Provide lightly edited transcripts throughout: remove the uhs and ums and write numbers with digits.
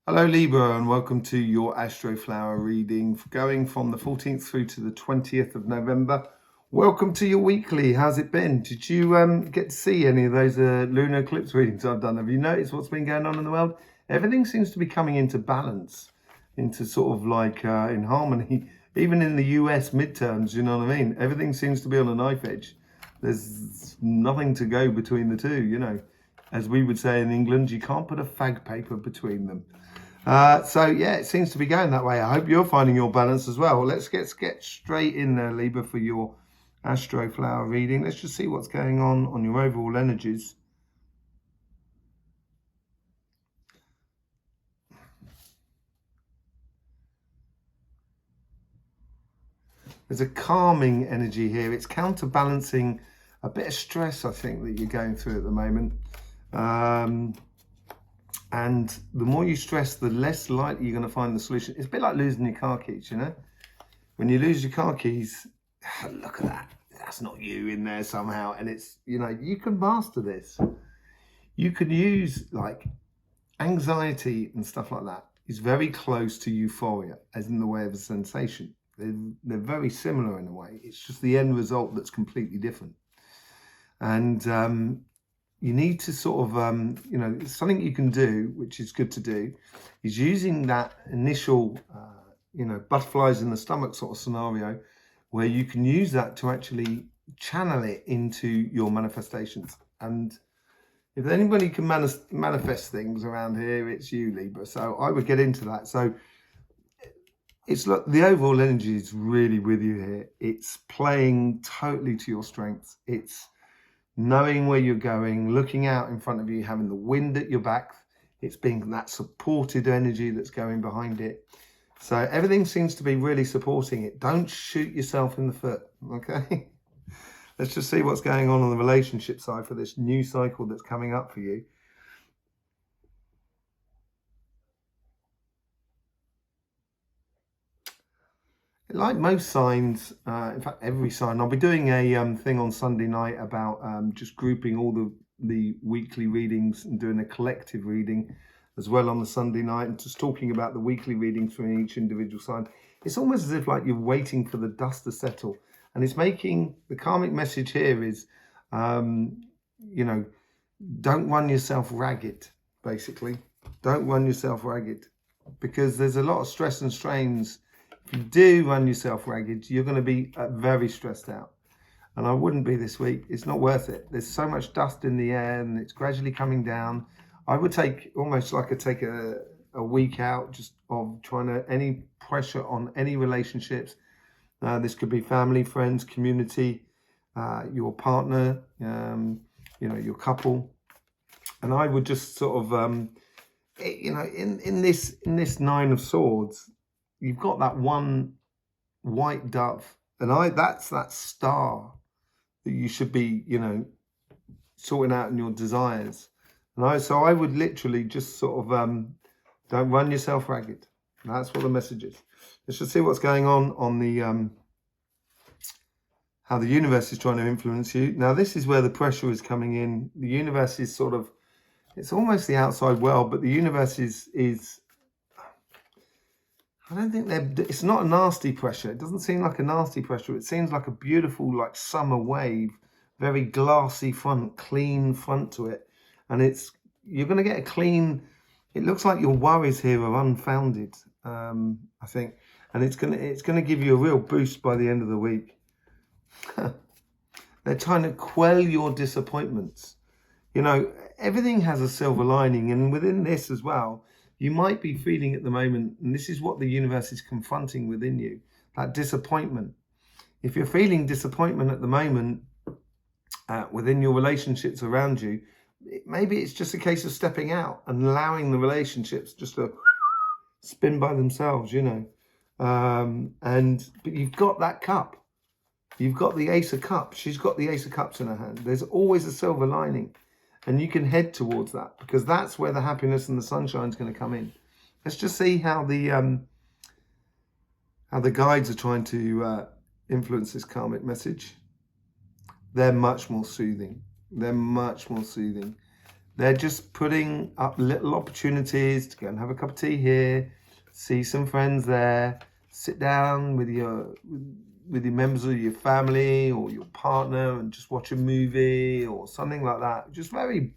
Hello Libra, and welcome to your Astroflower reading going from the 14th through to the 20th of November. Welcome to your weekly. How's it been? Did you get to see any of those lunar eclipse readings I've done? Have you noticed what's been going on in the world? Everything seems to be coming into balance, into sort of like in harmony. Even in the US midterms, you know what I mean? Everything seems to be on a knife edge. There's nothing to go between the two, you know. As we would say in England, you can't put a fag paper between them. So yeah, it seems to be going that way. I hope you're finding your balance as well. Let's get straight in there, Libra, for your Astroflower reading. Let's just see what's going on your overall energies. There's a calming energy here. It's counterbalancing a bit of stress, I think, that you're going through at the moment. And the more you stress, the less likely you're going to find the solution. It's a bit like losing your car keys, you know? When you lose your car keys, look at that. That's not you in there somehow. And it's, you know, you can master this. You can use like anxiety and stuff like that. It's very close to euphoria, as in the way of a sensation. They're very similar in a way. It's just the end result that's completely different. And you need to sort of, you know, something you can do, which is good to do, is using that initial, you know, butterflies in the stomach sort of scenario, where you can use that to actually channel it into your manifestations. And if anybody can manifest things around here, it's you, Libra. So I would get into that. So it's like the overall energy is really with you here. It's playing totally to your strengths. It's knowing where you're going, looking out in front of you, having the wind at your back. It's being that supported energy that's going behind it. So everything seems to be really supporting it. Don't shoot yourself in the foot, okay? Let's just see what's going on the relationship side for this new cycle that's coming up for you. Like most signs, in fact, every sign, I'll be doing a thing on Sunday night about just grouping all the weekly readings and doing a collective reading as well on the Sunday night, and just talking about the weekly readings from each individual sign. It's almost as if like you're waiting for the dust to settle, and it's making the karmic message here is, you know, don't run yourself ragged. Basically, don't run yourself ragged, because there's a lot of stress and strains. If you do run yourself ragged, you're going to be very stressed out. And I wouldn't be this week. It's not worth it. There's so much dust in the air and it's gradually coming down. I would take almost like a week out just of trying to, any pressure on any relationships. This could be family, friends, community, your partner, you know, your couple. And I would just sort of, you know, in this Nine of Swords, you've got that one white dove, and that's that star that you should be, you know, sorting out in your desires. And so I would literally just sort of don't run yourself ragged. That's what the message is. Let's just see what's going on the how the universe is trying to influence you. Now this is where the pressure is coming in. The universe is sort of, it's almost the outside world, but the universe is I don't think it's not a nasty pressure. It doesn't seem like a nasty pressure. It seems like a beautiful, like summer wave, very glassy front, clean front to it. And you're going to get a clean, it looks like your worries here are unfounded, I think. And it's going to give you a real boost by the end of the week. They're trying to quell your disappointments. You know, everything has a silver lining, and within this as well, you might be feeling at the moment, and this is what the universe is confronting within you, that disappointment. If you're feeling disappointment at the moment within your relationships around you, maybe it's just a case of stepping out and allowing the relationships just to spin by themselves, you know. But you've got that cup. You've got the Ace of Cups. She's got the Ace of Cups in her hand. There's always a silver lining. And you can head towards that, because that's where the happiness and the sunshine is going to come in. Let's just see how the guides are trying to influence this karmic message. They're much more soothing. They're much more soothing. They're just putting up little opportunities to go and have a cup of tea here, see some friends there, sit down with your members of your family or your partner and just watch a movie or something like that. Just very,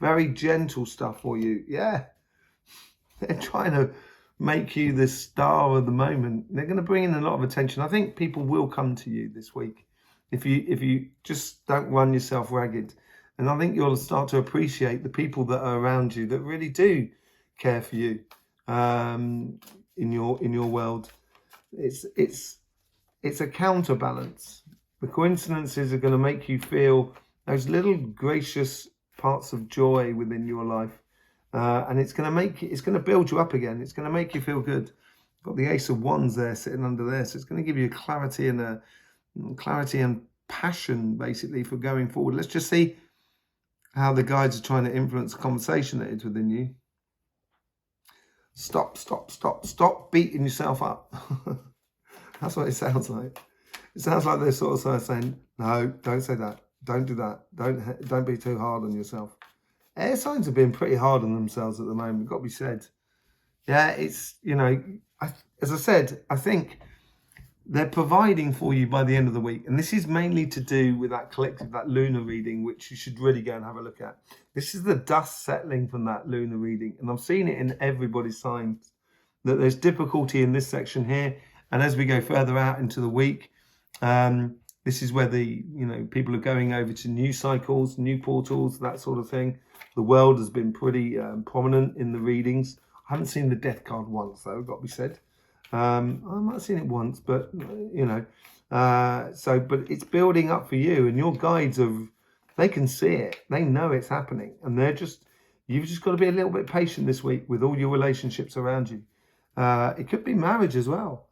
very gentle stuff for you. Yeah, they're trying to make you the star of the moment. They're going to bring in a lot of attention. I think people will come to you this week if you just don't run yourself ragged. And I think you'll start to appreciate the people that are around you that really do care for you in your world. It's a counterbalance. The coincidences are going to make you feel those little gracious parts of joy within your life. And it's going to build you up again. It's going to make you feel good. Got the Ace of Wands there sitting under there. So it's going to give you clarity and passion basically for going forward. Let's just see how the guides are trying to influence the conversation that is within you. Stop beating yourself up. That's what it sounds like. It sounds like they're sort of saying, no, don't say that. Don't do that. Don't be too hard on yourself. Air signs are being pretty hard on themselves at the moment, got to be said. Yeah, it's, as I said, I think they're providing for you by the end of the week. And this is mainly to do with that collective, that lunar reading, which you should really go and have a look at. This is the dust settling from that lunar reading. And I've seen it in everybody's signs that there's difficulty in this section here. And as we go further out into the week, this is where people are going over to new cycles, new portals, that sort of thing. The world has been pretty prominent in the readings. I haven't seen the death card once, though, got to be said. I might have seen it once, but but it's building up for you, and your guides they can see it, they know it's happening, and you've just got to be a little bit patient this week with all your relationships around you. It could be marriage as well.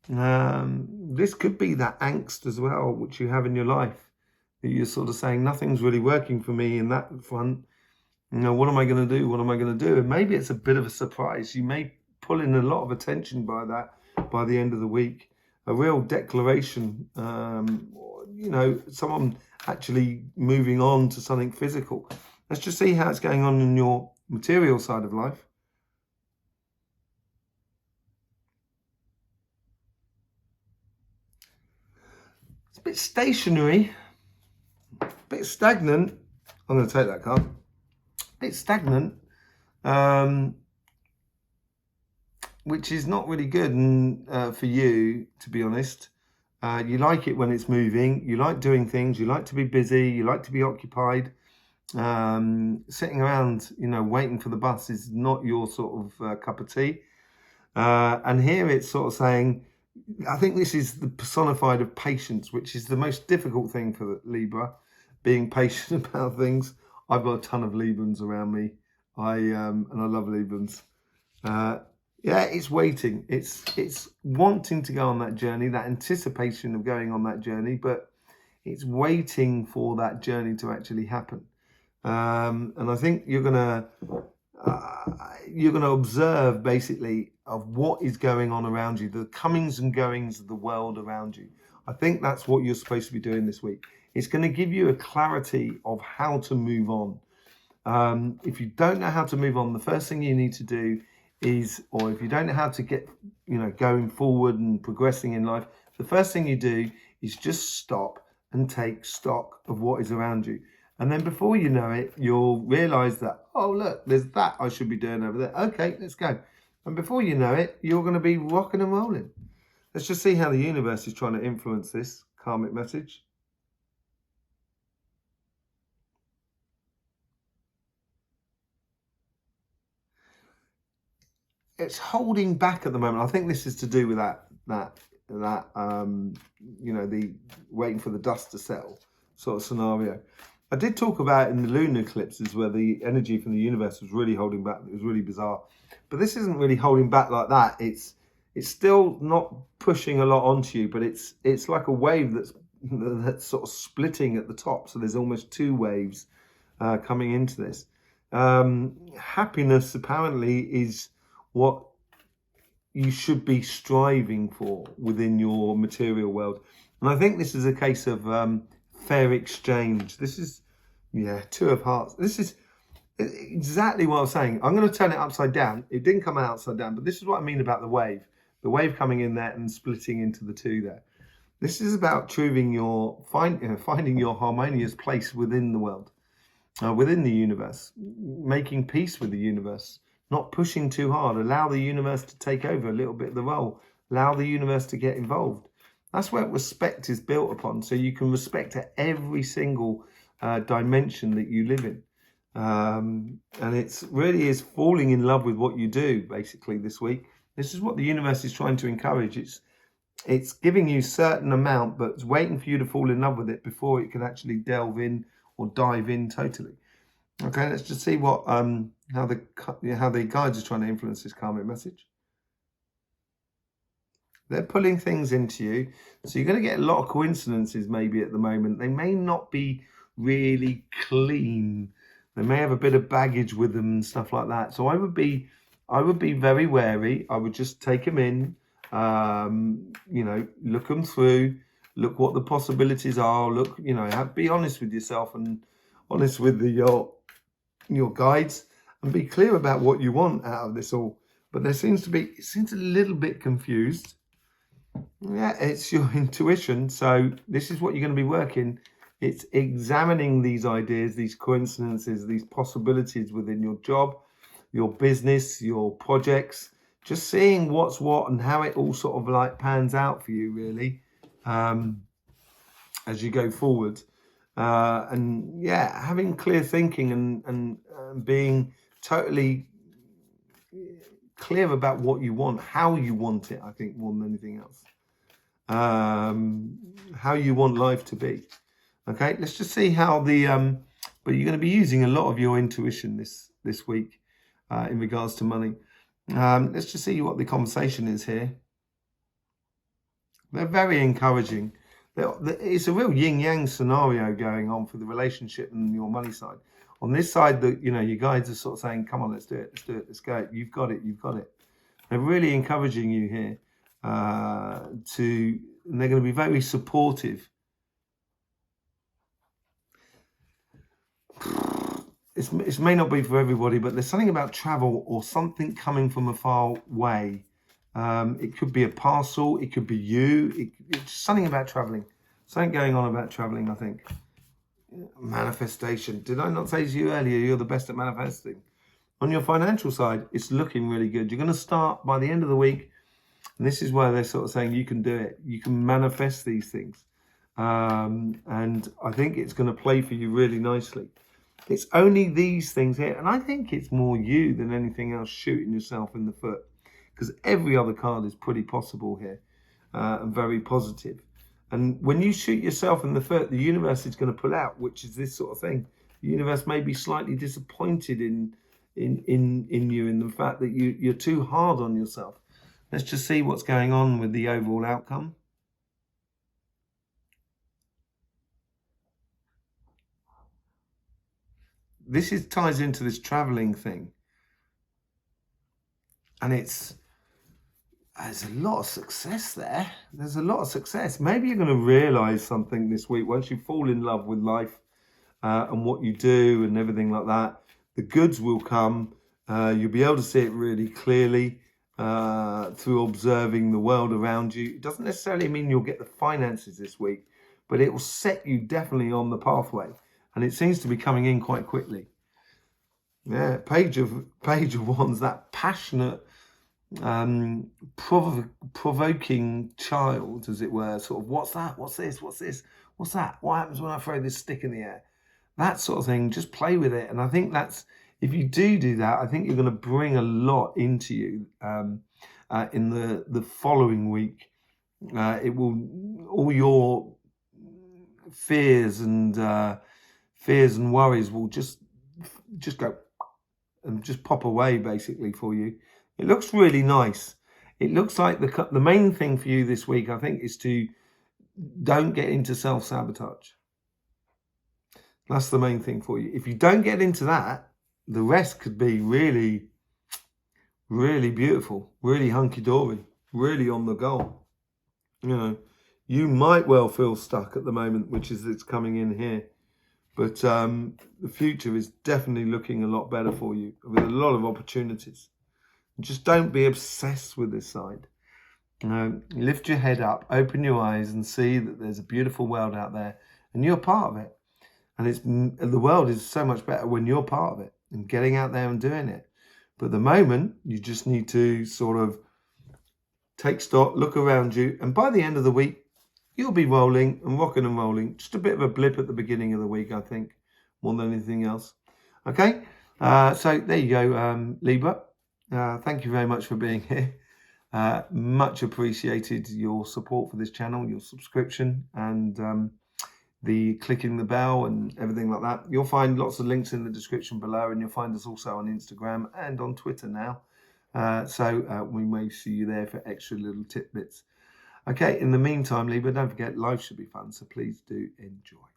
This could be that angst as well, which you have in your life, that you're sort of saying nothing's really working for me in that front. What am I going to do? What am I going to do? And maybe it's a bit of a surprise. You may pull in a lot of attention by the end of the week. A real declaration, someone actually moving on to something physical. Let's just see how it's going on in your material side of life. It's a bit stationary, a bit stagnant. I'm going to take that card. A bit stagnant. Which is not really good for you, to be honest. You like it when it's moving. You like doing things. You like to be busy. You like to be occupied. Sitting around, waiting for the bus is not your sort of cup of tea. And here it's sort of saying, I think this is the personified of patience, which is the most difficult thing for the Libra, being patient about things. I've got a ton of Librans around me. And I love Librans. Yeah, it's waiting. It's wanting to go on that journey, that anticipation of going on that journey, but it's waiting for that journey to actually happen. And I think you're gonna observe basically of what is going on around you, the comings and goings of the world around you. I think that's what you're supposed to be doing this week. It's going to give you a clarity of how to move on. If you don't know how to move on, the first thing you need to do or if you don't know how to get, going forward and progressing in life, the first thing you do is just stop and take stock of what is around you. And then before you know it, you'll realize that, oh, look, there's that I should be doing over there. Okay, let's go. And before you know it, you're going to be rocking and rolling. Let's just see how the universe is trying to influence this karmic message. It's holding back at the moment. I think this is to do with the waiting for the dust to settle sort of scenario. I did talk about in the lunar eclipses where the energy from the universe was really holding back. It was really bizarre. But this isn't really holding back like that. It's still not pushing a lot onto you, but it's like a wave that's sort of splitting at the top. So there's almost two waves coming into this. Happiness apparently is what you should be striving for within your material world. And I think this is a case of fair exchange. This is, Two of Hearts. This is Exactly what I was saying. I'm going to turn it upside down. It didn't come out upside down, but this is what I mean about the wave. The wave coming in there and splitting into the two there. This is about finding your harmonious place within the world, within the universe, making peace with the universe, not pushing too hard. Allow the universe to take over a little bit of the role. Allow the universe to get involved. That's where respect is built upon. So you can respect at every single dimension that you live in. And it's really is falling in love with what you do, basically, this week. This is what the universe is trying to encourage. It's giving you a certain amount, but it's waiting for you to fall in love with it before it can actually delve in or dive in totally. Okay, let's just see what how the guides are trying to influence this karmic message. They're pulling things into you, so you're going to get a lot of coincidences maybe at the moment. They may not be really clean. They may have a bit of baggage with them and stuff like that. So I would be very wary. I would just take them in, you know, look them through, look what the possibilities are. Look, you know, be honest with yourself and honest with your guides, and be clear about what you want out of this all. But it seems a little bit confused. Yeah, it's your intuition. So this is what you're going to be working. It's examining these ideas, these coincidences, these possibilities within your job, your business, your projects, just seeing what's what and how it all sort of like pans out for you, really, as you go forward. And yeah, having clear thinking and being totally clear about what you want, how you want it, I think, more than anything else. How you want life to be. Okay, let's just see how the but you're going to be using a lot of your intuition this week in regards to money. Let's just see what the conversation is here. They're very encouraging. It's a real yin-yang scenario going on for the relationship and your money side. On this side, you know, you guys are sort of saying, come on, let's do it, let's go. You've got it. They're really encouraging you here and they're going to be very supportive. It may not be for everybody, but there's something about travel or something coming from a far way. It could be a parcel, it could be you. It's something about traveling. Something going on about traveling, I think. Manifestation. Did I not say to you earlier, you're the best at manifesting? On your financial side, it's looking really good. You're going to start by the end of the week, and this is where they're sort of saying you can do it. You can manifest these things. And I think it's going to play for you really nicely. It's only these things here, and I think it's more you than anything else shooting yourself in the foot, because every other card is pretty possible here and very positive. And when you shoot yourself in the foot, the universe is going to pull out, which is this sort of thing. The universe may be slightly disappointed in you, in the fact that you're too hard on yourself. Let's just see what's going on with the overall outcome. This ties into this traveling thing, and there's a lot of success there. There's a lot of success. Maybe you're going to realize something this week once you fall in love with life and what you do and everything like that. The goods will come. You'll be able to see it really clearly through observing the world around you. It doesn't necessarily mean you'll get the finances this week, but it will set you definitely on the pathway. And it seems to be coming in quite quickly. Yeah, Page of Wands, that passionate, provoking child, as it were. Sort of, what's that? What's this? What's this? What's that? What happens when I throw this stick in the air? That sort of thing. Just play with it. And I think if you do that, I think you're going to bring a lot into you in the following week. It will, all your fears and worries will just go and just pop away basically for you. It looks really nice. It looks like the main thing for you this week, I think, is to don't get into self-sabotage. That's the main thing for you. If you don't get into that, the rest could be really, really beautiful, really hunky-dory, really on the goal. You know, you might well feel stuck at the moment, which is it's coming in here. But the future is definitely looking a lot better for you with a lot of opportunities. Just don't be obsessed with this side. Lift your head up, open your eyes, and see that there's a beautiful world out there, and you're part of it. And the world is so much better when you're part of it and getting out there and doing it. But at the moment, you just need to sort of take stock, look around you, and by the end of the week, you'll be rolling and rocking and rolling. Just a bit of a blip at the beginning of the week, I think, more than anything else. Okay, so there you go, Libra. Thank you very much for being here. Much appreciated your support for this channel, your subscription, and the clicking the bell and everything like that. You'll find lots of links in the description below, and you'll find us also on Instagram and on Twitter now. So we may see you there for extra little tidbits. Okay, in the meantime, Libra, don't forget life should be fun, so please do enjoy.